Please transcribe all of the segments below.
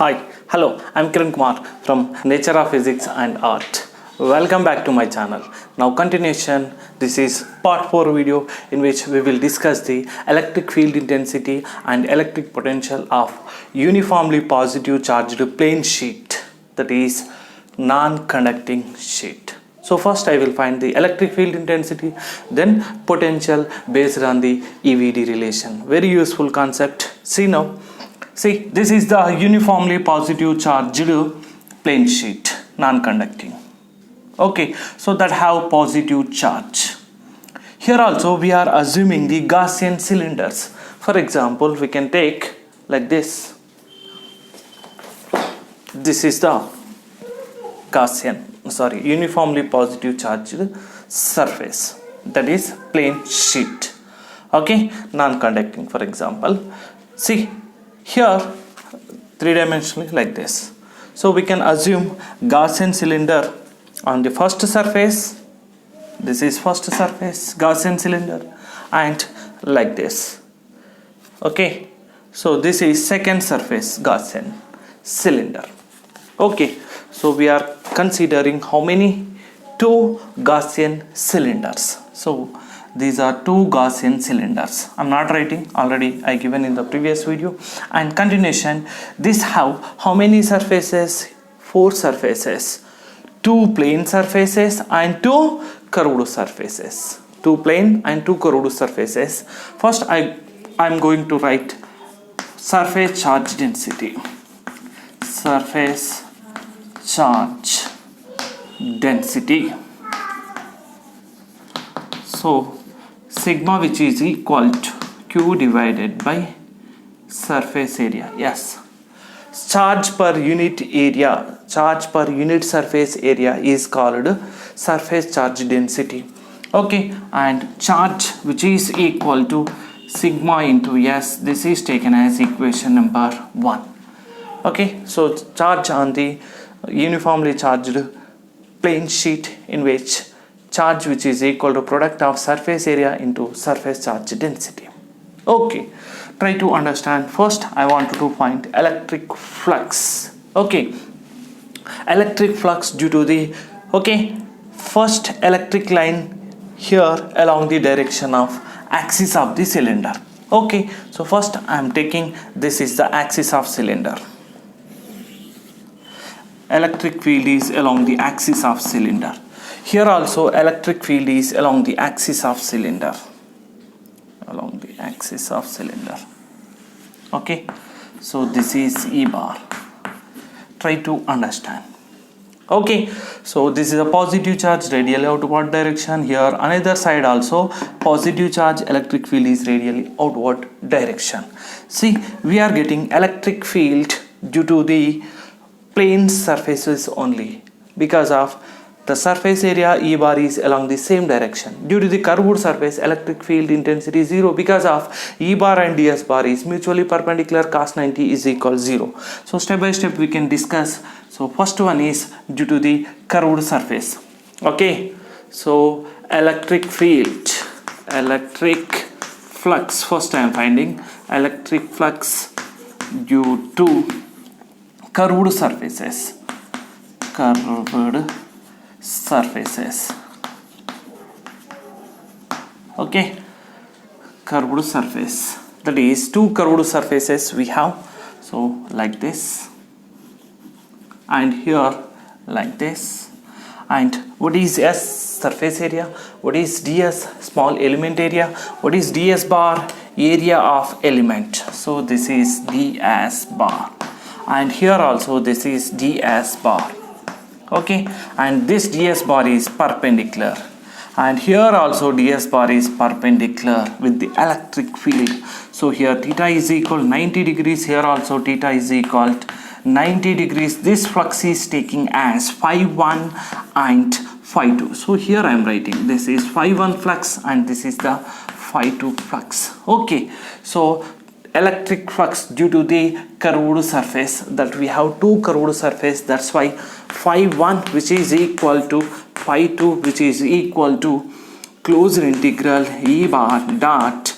Hi, hello, I'm Kiran Kumar from Nature of Physics and Art. Welcome back to my channel. Now continuation, this is part 4 video in which we will discuss the electric field intensity and electric potential of uniformly positive charged plane sheet, that is non-conducting sheet. So first I will find the electric field intensity, then potential based on the EVD relation. Very useful concept. See now. See, this is the uniformly positive charged plane sheet, non-conducting. Okay, so that have positive charge. Here also we are assuming the Gaussian cylinders. For example, we can take like this. This is the uniformly positive charged surface, that is plane sheet. Okay, non-conducting, for example. See, here three-dimensionally like this. So we can assume Gaussian cylinder on the first surface. This is first surface Gaussian cylinder, and like this. Okay, so this is second surface Gaussian cylinder. Okay, so we are considering how many? 2 Gaussian cylinders. So these are 2 Gaussian cylinders. I'm not writing, already I given in the previous video. And continuation, this have how many surfaces? 4 surfaces. 2 plane surfaces and 2 curved surfaces. 2 plane and 2 curved surfaces. First I'm going to write surface charge density. Surface charge density. So sigma, which is equal to Q divided by surface area. Yes, charge per unit area, charge per unit surface area is called surface charge density. Okay, and charge, which is equal to sigma into S, this is taken as equation number 1. Okay, so charge on the uniformly charged plane sheet, in which charge which is equal to product of surface area into surface charge density. Okay, try to understand. First I want to find electric flux. Okay, electric flux due to the first electric line here along the direction of axis of the cylinder. Okay, so first I am taking, this is the axis of cylinder. Electric field is along the axis of cylinder. Here also electric field is along the axis of cylinder. Along the axis of cylinder. Okay, so this is E bar. Try to understand. Okay, so this is a positive charge radially outward direction. Here another side also positive charge, electric field is radially outward direction. See, we are getting electric field due to the plane surfaces only, because of the surface area E bar is along the same direction. Due to the curved surface, electric field intensity is 0, because of E bar and ds bar is mutually perpendicular, cos 90 is equal 0. So step by step we can discuss. So first one is due to the curved surface. Okay, so electric field, electric flux, first I am finding electric flux due to curved surfaces. Curved surfaces. Okay, curved surface, that is 2 curved surfaces we have. So like this, and here like this. And what is S? Surface area. What is ds? Small element area. What is ds bar? Area of element. So this is ds bar, and here also this is ds bar. Okay, and this ds bar is perpendicular, and here also ds bar is perpendicular with the electric field. So here theta is equal 90 degrees, here also theta is equal 90 degrees. This flux is taking as phi1 and phi2. So here I am writing this is phi1 flux and this is the phi2 flux. Okay, so electric flux due to the curved surface, that we have 2 curved surface, that's why phi1 which is equal to phi2 which is equal to closed integral E bar dot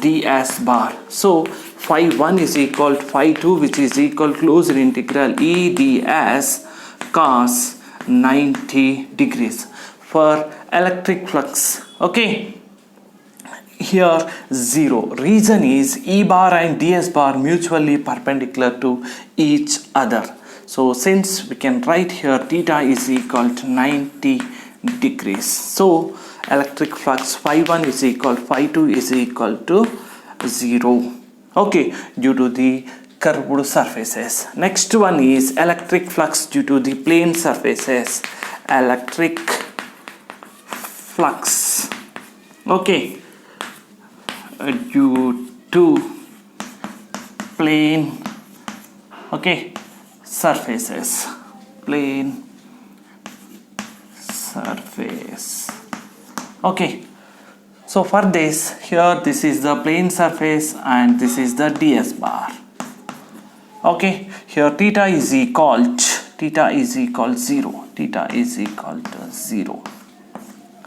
ds bar. So phi1 is equal to phi2, which is equal to closed integral E ds cos 90 degrees for electric flux. Okay, here 0. Reason is E bar and ds bar mutually perpendicular to each other. So since we can write here theta is equal to 90 degrees. So electric flux phi1 is equal, phi2 is equal to 0. Okay, due to the curved surfaces. Next one is electric flux due to the plane surfaces. Electric flux. Okay, due to plane, okay, surfaces, plane surface. Okay, so for this, here this is the plane surface and this is the ds bar. Okay, here theta is equal to 0. Theta is equal to 0.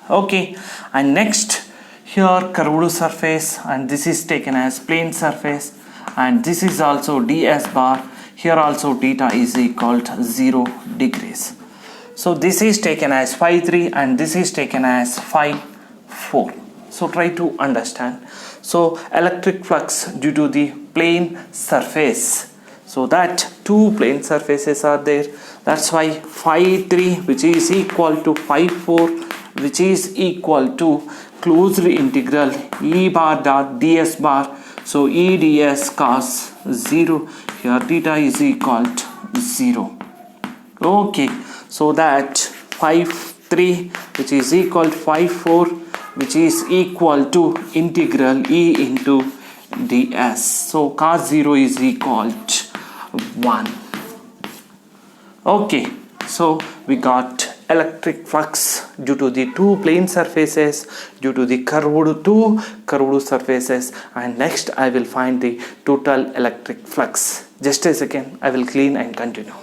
Okay, and next here curved surface, and this is taken as plane surface, and this is also ds bar. Here also theta is equal to 0 degrees. So this is taken as phi 3 and this is taken as phi 4. So try to understand. So electric flux due to the plane surface. So that two plane surfaces are there. That's why phi 3, which is equal to phi 4, which is equal to closed integral E bar dot ds bar. So E ds cos 0. Here theta is equal to 0. Okay, so that phi 3, which is equal to phi 4, which is equal to integral E into ds. So cos 0 is equal to 1. Okay, so we got electric flux due to the two plane surfaces, due to the two curved surfaces, and next I will find the total electric flux. Just a second, I will clean and continue.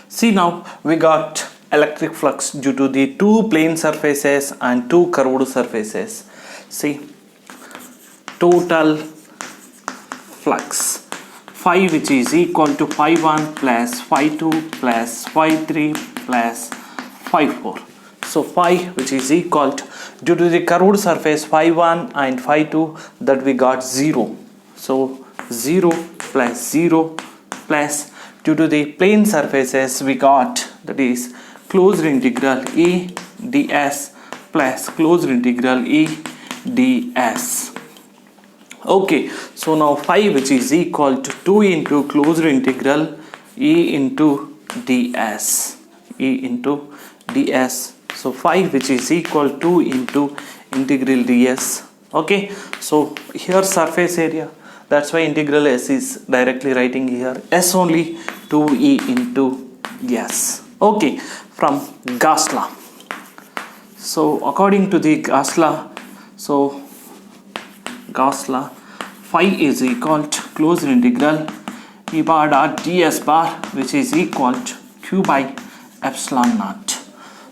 See, now we got electric flux due to the two plane surfaces and two curved surfaces. See, total flux phi, which is equal to phi 1 plus phi 2 plus phi 3 plus phi 4. So phi, which is equal to, due to the curved surface phi 1 and phi 2, that we got 0. So 0 plus 0 plus, due to the plane surfaces we got, that is closed integral E ds plus closed integral E ds. Okay, so now phi, which is equal to 2 into closed integral E into ds. E into ds. So phi, which is equal to 2 into integral ds. Okay, so here surface area, that's why integral s is directly writing here s only, 2e into s. Okay, from Gauss law. So according to the Gauss law, so Gauss law, phi is equal to closed integral E bar dot ds bar, which is equal to q by epsilon naught.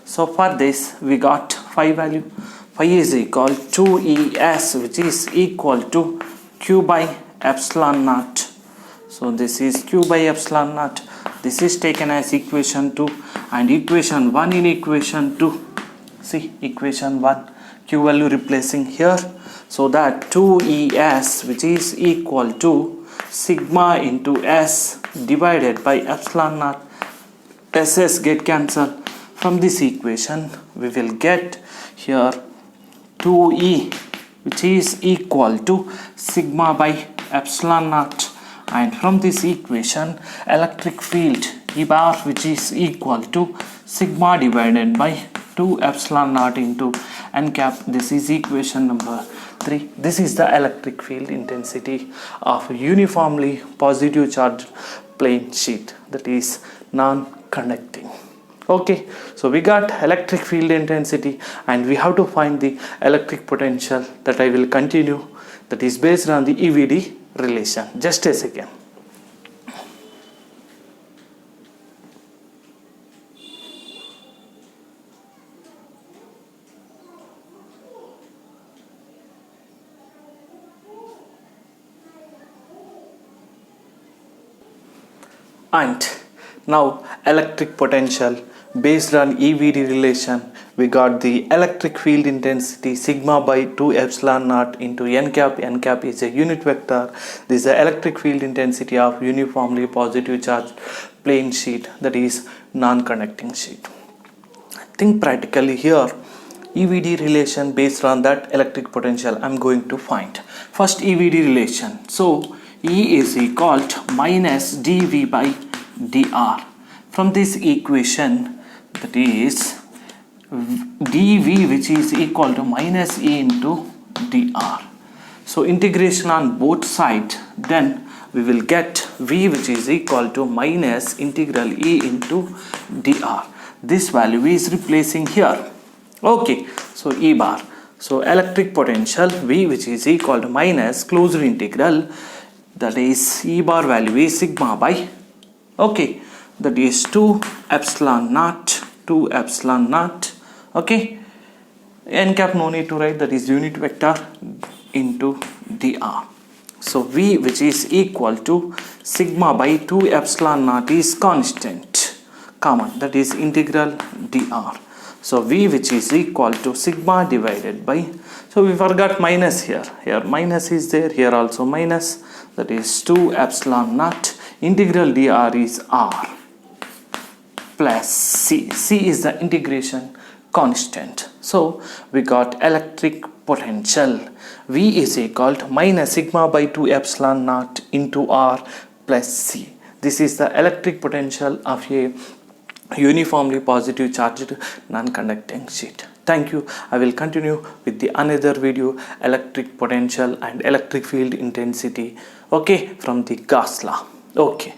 So for this we got phi value. Phi is equal to es, which is equal to q by epsilon naught. So this is q by epsilon naught. This is taken as equation 2, and equation 1 in equation 2. See, equation 1, q value replacing here. So that 2es, which is equal to sigma into s divided by epsilon naught. SS get cancelled. From this equation we will get here 2e, which is equal to sigma by epsilon naught. And from this equation, electric field E bar, which is equal to sigma divided by 2 epsilon naught into n cap. This is equation number 3. This is the electric field intensity of uniformly positive charged plane sheet, that is non-conducting. Okay, so we got electric field intensity, and we have to find the electric potential, that I will continue, that is based on the EVD relation. Just a second. And now electric potential based on EVD relation, we got the electric field intensity sigma by 2 epsilon naught into n cap. N cap is a unit vector. This is the electric field intensity of uniformly positive charged plane sheet, that is non-conducting sheet. Think practically here. EVD relation based on that electric potential I'm going to find. First EVD relation. So E is equal to minus dV by dr. From this equation, that is dV, which is equal to minus E into dr. So integration on both sides, then we will get V, which is equal to minus integral E into dr. This value is replacing here. Okay, so E bar. So electric potential V, which is equal to minus closed integral, that is E bar value is sigma by, okay, that is 2 epsilon naught, okay, n cap no need to write, that is unit vector into dr. So V, which is equal to sigma by 2 epsilon naught, is constant, common, that is integral dr. So V, which is equal to sigma divided by, so we forgot minus here minus is there, here also minus, that is 2 epsilon naught, integral dr is r plus c. C is the integration constant. So we got electric potential V is equal to minus sigma by 2 epsilon naught into r plus c. This is the electric potential of a uniformly positive charged non-conducting sheet. Thank you. I will continue with the another video, electric potential and electric field intensity, okay, from the Gauss law. Okay.